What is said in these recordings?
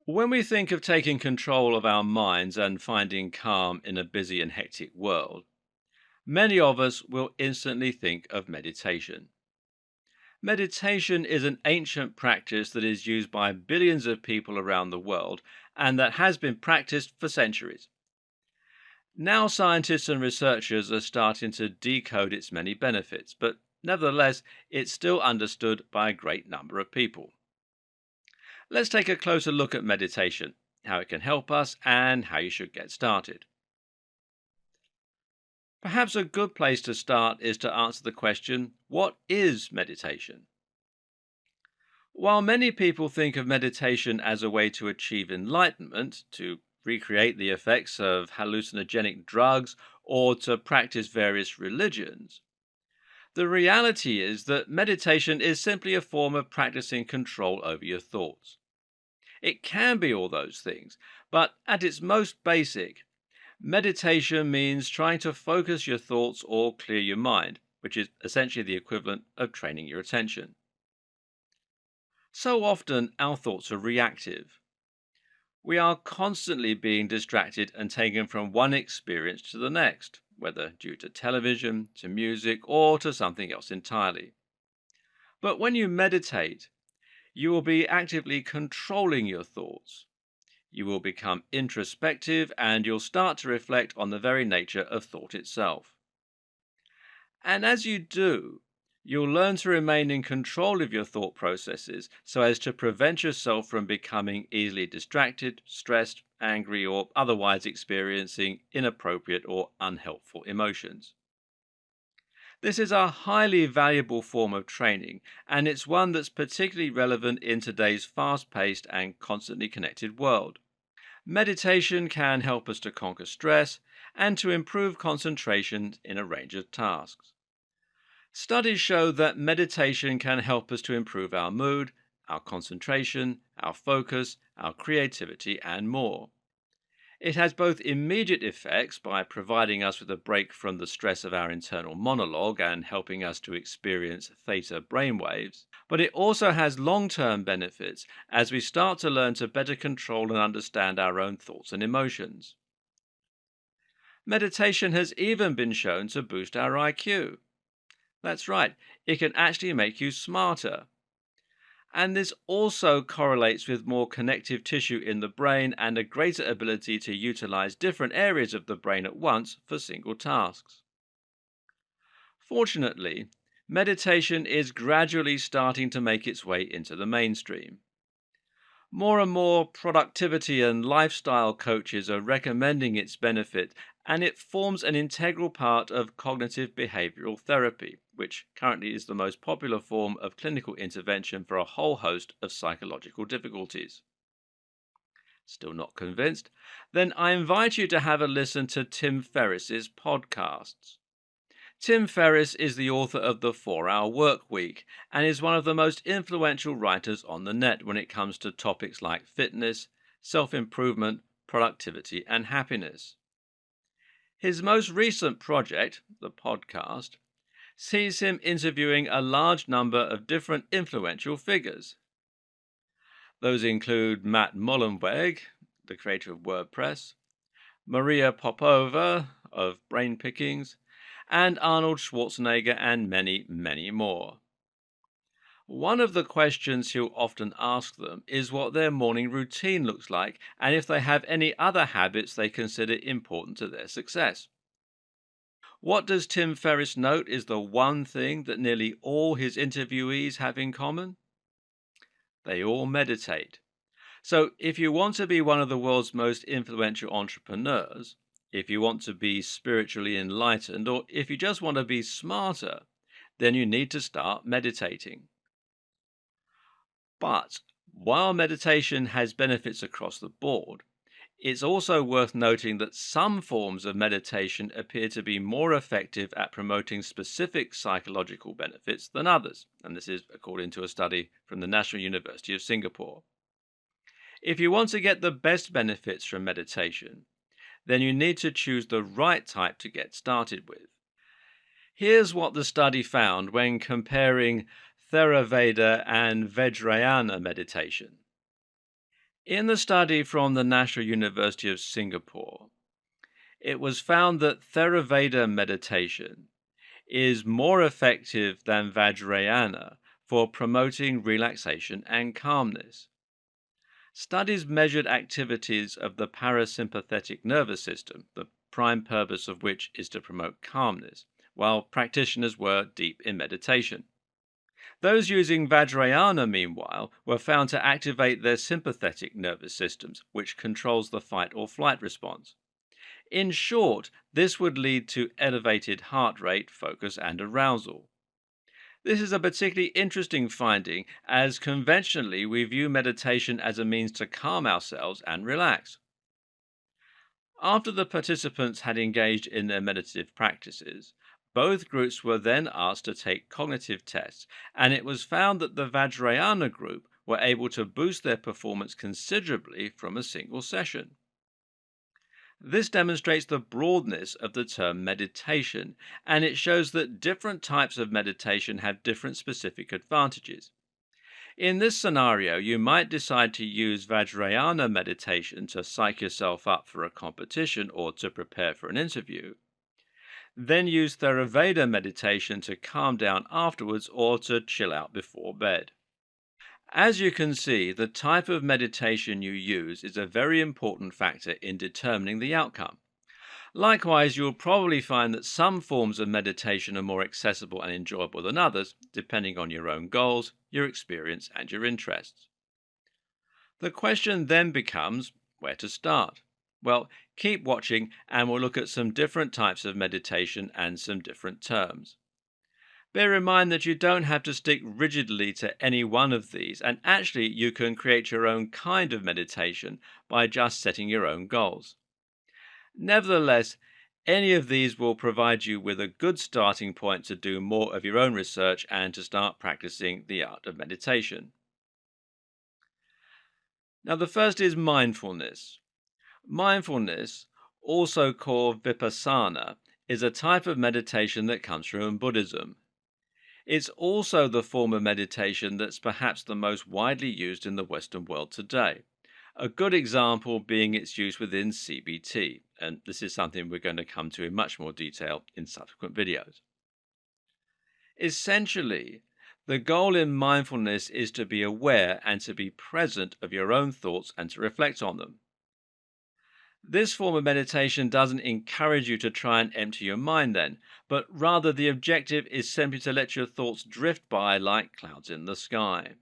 When we think of taking control of our minds and finding calm in a busy and hectic world, many of us will instantly think of meditation. Meditation is an ancient practice that is used by billions of people around the world and that has been practiced for centuries. Now, scientists and researchers are starting to decode its many benefits, but nevertheless, it's still understood by a great number of people. Let's take a closer look at meditation, how it can help us, and how you should get started. Perhaps a good place to start is to answer the question, what is meditation? While many people think of meditation as a way to achieve enlightenment, to recreate the effects of hallucinogenic drugs, or to practice various religions, the reality is that meditation is simply a form of practicing control over your thoughts. It can be all those things, but at its most basic, meditation means trying to focus your thoughts or clear your mind, which is essentially the equivalent of training your attention. So often, our thoughts are reactive. We are constantly being distracted and taken from one experience to the next, whether due to television, to music, or to something else entirely. But when you meditate, you will be actively controlling your thoughts. You will become introspective and you'll start to reflect on the very nature of thought itself. And as you do, you'll learn to remain in control of your thought processes so as to prevent yourself from becoming easily distracted, stressed, angry, or otherwise experiencing inappropriate or unhelpful emotions. This is a highly valuable form of training, and it's one that's particularly relevant in today's fast paced and constantly connected world. Meditation can help us to conquer stress and to improve concentration in a range of tasks. Studies show that meditation can help us to improve our mood, our concentration, our focus, our creativity, and more. It has both immediate effects by providing us with a break from the stress of our internal monologue and helping us to experience theta brainwaves, but it also has long term benefits as we start to learn to better control and understand our own thoughts and emotions. Meditation has even been shown to boost our IQ. That's right, it can actually make you smarter. And this also correlates with more connective tissue in the brain and a greater ability to utilize different areas of the brain at once for single tasks. Fortunately, meditation is gradually starting to make its way into the mainstream. More and more productivity and lifestyle coaches are recommending its benefit, and it forms an integral part of cognitive behavioral therapy, which currently is the most popular form of clinical intervention for a whole host of psychological difficulties. Still not convinced? Then I invite you to have a listen to Tim Ferriss's podcasts. Tim Ferriss is the author of The 4 Hour Work Week and is one of the most influential writers on the net when it comes to topics like fitness, self improvement, productivity, and happiness. His most recent project, the podcast, sees him interviewing a large number of different influential figures. Those include Matt Mullenweg, the creator of WordPress, Maria Popova of Brain Pickings, and Arnold Schwarzenegger, and many, many more. One of the questions he'll often ask them is what their morning routine looks like and if they have any other habits they consider important to their success. What does Tim Ferriss note is the one thing that nearly all his interviewees have in common? They all meditate. So, if you want to be one of the world's most influential entrepreneurs, if you want to be spiritually enlightened, or if you just want to be smarter, then you need to start meditating. But while meditation has benefits across the board, it's also worth noting that some forms of meditation appear to be more effective at promoting specific psychological benefits than others, and this is according to a study from the National University of Singapore. If you want to get the best benefits from meditation, then you need to choose the right type to get started with. Here's what the study found when comparing Theravada and Vajrayana meditation. In the study from the National University of Singapore, it was found that Theravada meditation is more effective than Vajrayana for promoting relaxation and calmness. Studies measured activities of the parasympathetic nervous system, the prime purpose of which is to promote calmness, while practitioners were deep in meditation. Those using Vajrayana, meanwhile, were found to activate their sympathetic nervous systems, which controls the fight or flight response. In short, this would lead to elevated heart rate, focus, and arousal. This is a particularly interesting finding, as conventionally we view meditation as a means to calm ourselves and relax. After the participants had engaged in their meditative practices, both groups were then asked to take cognitive tests, and it was found that the Vajrayana group were able to boost their performance considerably from a single session. This demonstrates the broadness of the term meditation, and it shows that different types of meditation have different specific advantages. In this scenario, you might decide to use Vajrayana meditation to psych yourself up for a competition or to prepare for an interview. Then use Theravada meditation to calm down afterwards or to chill out before bed. As you can see, the type of meditation you use is a very important factor in determining the outcome. Likewise, you'll probably find that some forms of meditation are more accessible and enjoyable than others, depending on your own goals, your experience, and your interests. The question then becomes where to start. Well, keep watching and we'll look at some different types of meditation and some different terms. Bear in mind that you don't have to stick rigidly to any one of these, and actually you can create your own kind of meditation by just setting your own goals. Nevertheless, any of these will provide you with a good starting point to do more of your own research and to start practicing the art of meditation. Now, the first is mindfulness. Mindfulness, also called vipassana, is a type of meditation that comes from Buddhism. It's also the form of meditation that's perhaps the most widely used in the Western world today. A good example being its use within CBT, and this is something we're going to come to in much more detail in subsequent videos. Essentially, the goal in mindfulness is to be aware and to be present of your own thoughts and to reflect on them. This form of meditation doesn't encourage you to try and empty your mind then, but rather the objective is simply to let your thoughts drift by like clouds in the sky.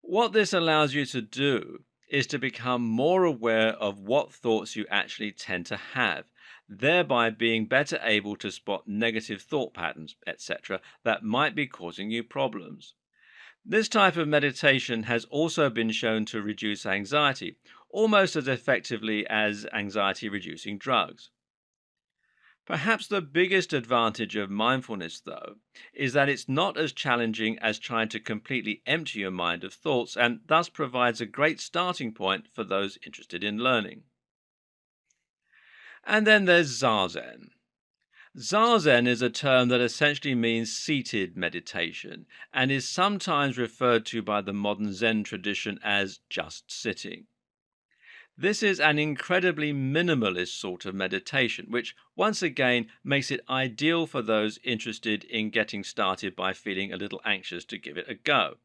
What this allows you to do is to become more aware of what thoughts you actually tend to have, thereby being better able to spot negative thought patterns, etc., that might be causing you problems. This type of meditation has also been shown to reduce anxiety, almost as effectively as anxiety reducing drugs. Perhaps the biggest advantage of mindfulness, though, is that it's not as challenging as trying to completely empty your mind of thoughts and thus provides a great starting point for those interested in learning. And then there's Zazen. Zazen is a term that essentially means seated meditation and is sometimes referred to by the modern Zen tradition as just sitting. This is an incredibly minimalist sort of meditation, which once again makes it ideal for those interested in getting started by feeling a little anxious to give it a go.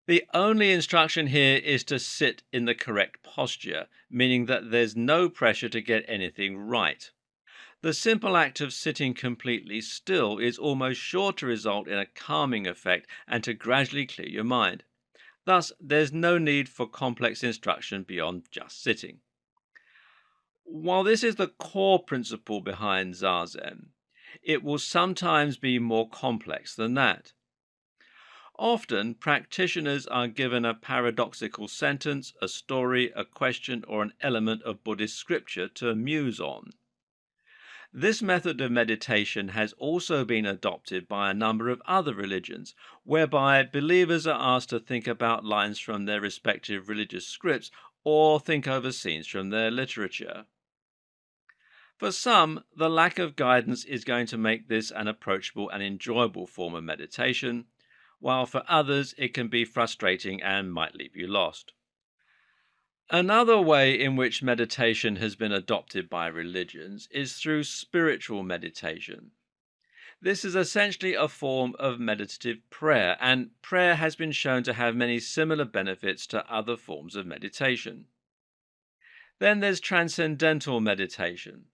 The only instruction here is to sit in the correct posture, meaning that there's no pressure to get anything right. The simple act of sitting completely still is almost sure to result in a calming effect and to gradually clear your mind. Thus, there's no need for complex instruction beyond just sitting. While this is the core principle behind Zazen, it will sometimes be more complex than that. Often, practitioners are given a paradoxical sentence, a story, a question, or an element of Buddhist scripture to muse on. This method of meditation has also been adopted by a number of other religions, whereby believers are asked to think about lines from their respective religious scripts or think over scenes from their literature. For some, the lack of guidance is going to make this an approachable and enjoyable form of meditation, while for others it can be frustrating and might leave you lost. Another way in which meditation has been adopted by religions is through spiritual meditation. This is essentially a form of meditative prayer, and prayer has been shown to have many similar benefits to other forms of meditation. Then there's transcendental meditation.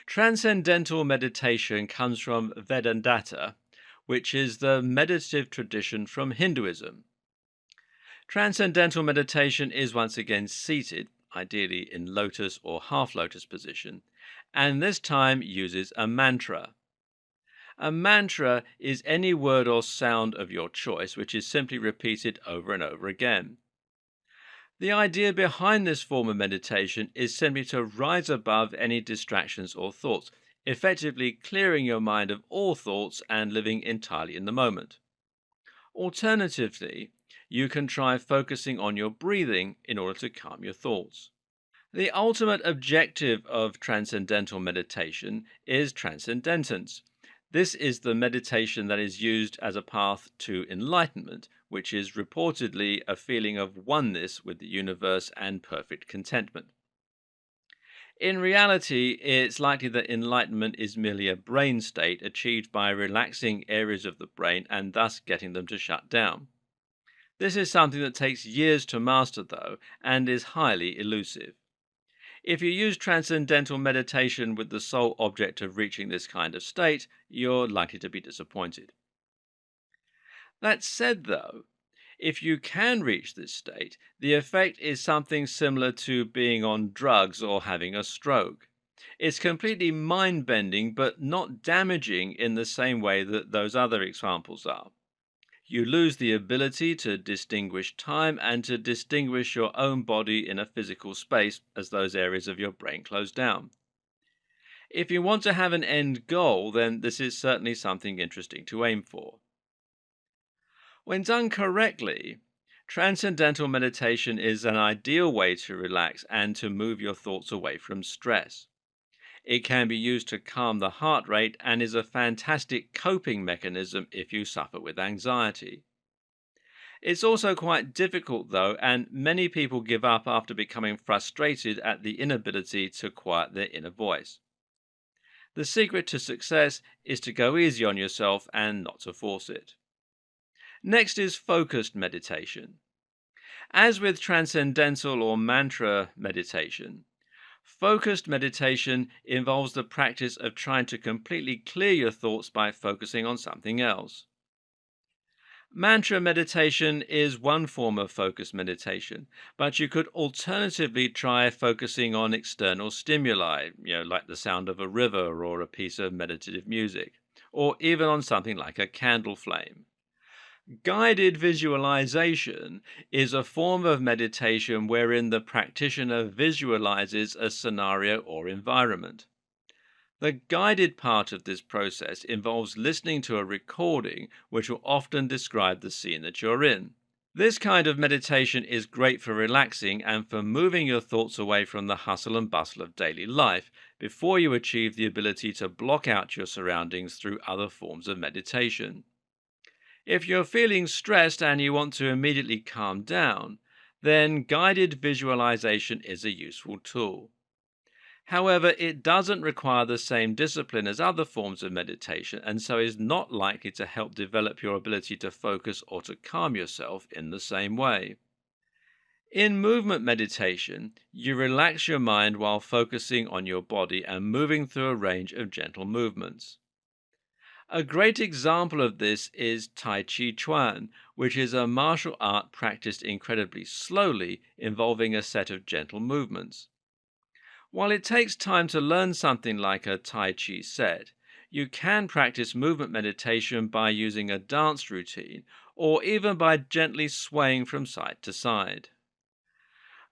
Transcendental meditation comes from Vedanta, which is the meditative tradition from Hinduism. Transcendental meditation is once again seated, ideally in lotus or half lotus position, and this time uses a mantra. A mantra is any word or sound of your choice which is simply repeated over and over again. The idea behind this form of meditation is simply to rise above any distractions or thoughts, effectively clearing your mind of all thoughts and living entirely in the moment. Alternatively, you can try focusing on your breathing in order to calm your thoughts. The ultimate objective of transcendental meditation is transcendentance. This is the meditation that is used as a path to enlightenment, which is reportedly a feeling of oneness with the universe and perfect contentment. In reality, it's likely that enlightenment is merely a brain state achieved by relaxing areas of the brain and thus getting them to shut down. This is something that takes years to master, though, and is highly elusive. If you use transcendental meditation with the sole object of reaching this kind of state, you're likely to be disappointed. That said, though, if you can reach this state, the effect is something similar to being on drugs or having a stroke. It's completely mind bending, but not damaging in the same way that those other examples are. You lose the ability to distinguish time and to distinguish your own body in a physical space as those areas of your brain close down. If you want to have an end goal, then this is certainly something interesting to aim for. When done correctly, transcendental meditation is an ideal way to relax and to move your thoughts away from stress. It can be used to calm the heart rate and is a fantastic coping mechanism if you suffer with anxiety. It's also quite difficult, though, and many people give up after becoming frustrated at the inability to quiet their inner voice. The secret to success is to go easy on yourself and not to force it. Next is focused meditation. As with transcendental or mantra meditation, focused meditation involves the practice of trying to completely clear your thoughts by focusing on something else. Mantra meditation is one form of focused meditation, but you could alternatively try focusing on external stimuli, like the sound of a river or a piece of meditative music, or even on something like a candle flame. Guided visualization is a form of meditation wherein the practitioner visualizes a scenario or environment. The guided part of this process involves listening to a recording which will often describe the scene that you're in. This kind of meditation is great for relaxing and for moving your thoughts away from the hustle and bustle of daily life before you achieve the ability to block out your surroundings through other forms of meditation. If you're feeling stressed and you want to immediately calm down, then guided visualization is a useful tool. However, it doesn't require the same discipline as other forms of meditation and so is not likely to help develop your ability to focus or to calm yourself in the same way. In movement meditation, you relax your mind while focusing on your body and moving through a range of gentle movements. A great example of this is Tai Chi Chuan, which is a martial art practiced incredibly slowly, involving a set of gentle movements. While it takes time to learn something like a Tai Chi set, you can practice movement meditation by using a dance routine or even by gently swaying from side to side.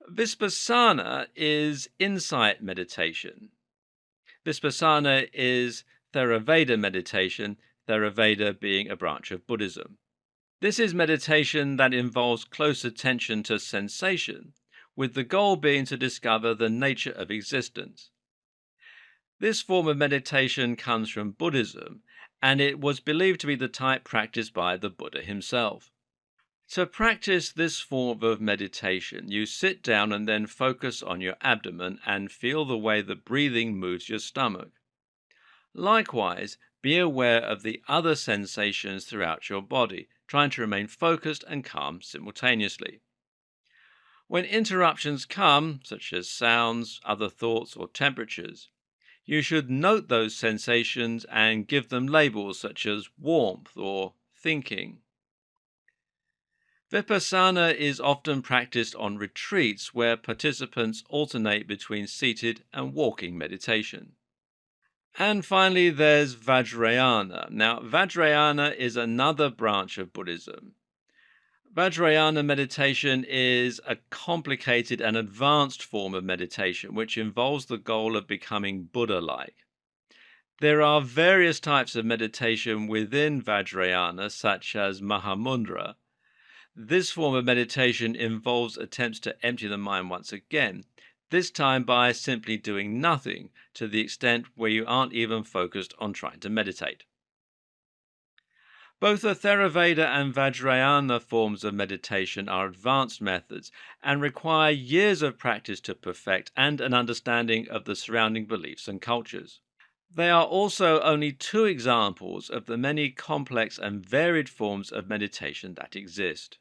Vipassana is insight meditation. Vipassana is Theravada meditation, Theravada being a branch of Buddhism. This is meditation that involves close attention to sensation, with the goal being to discover the nature of existence. This form of meditation comes from Buddhism, and it was believed to be the type practiced by the Buddha himself. To practice this form of meditation, you sit down and then focus on your abdomen and feel the way the breathing moves your stomach. Likewise, be aware of the other sensations throughout your body, trying to remain focused and calm simultaneously. When interruptions come, such as sounds, other thoughts, or temperatures, you should note those sensations and give them labels such as warmth or thinking. Vipassana is often practiced on retreats where participants alternate between seated and walking meditation. And finally, there's Vajrayana. Now, Vajrayana is another branch of Buddhism. Vajrayana meditation is a complicated and advanced form of meditation which involves the goal of becoming Buddha like. There are various types of meditation within Vajrayana, such as Mahamudra. This form of meditation involves attempts to empty the mind once again, this time by simply doing nothing to the extent where you aren't even focused on trying to meditate. Both the Theravada and Vajrayana forms of meditation are advanced methods and require years of practice to perfect and an understanding of the surrounding beliefs and cultures. They are also only two examples of the many complex and varied forms of meditation that exist.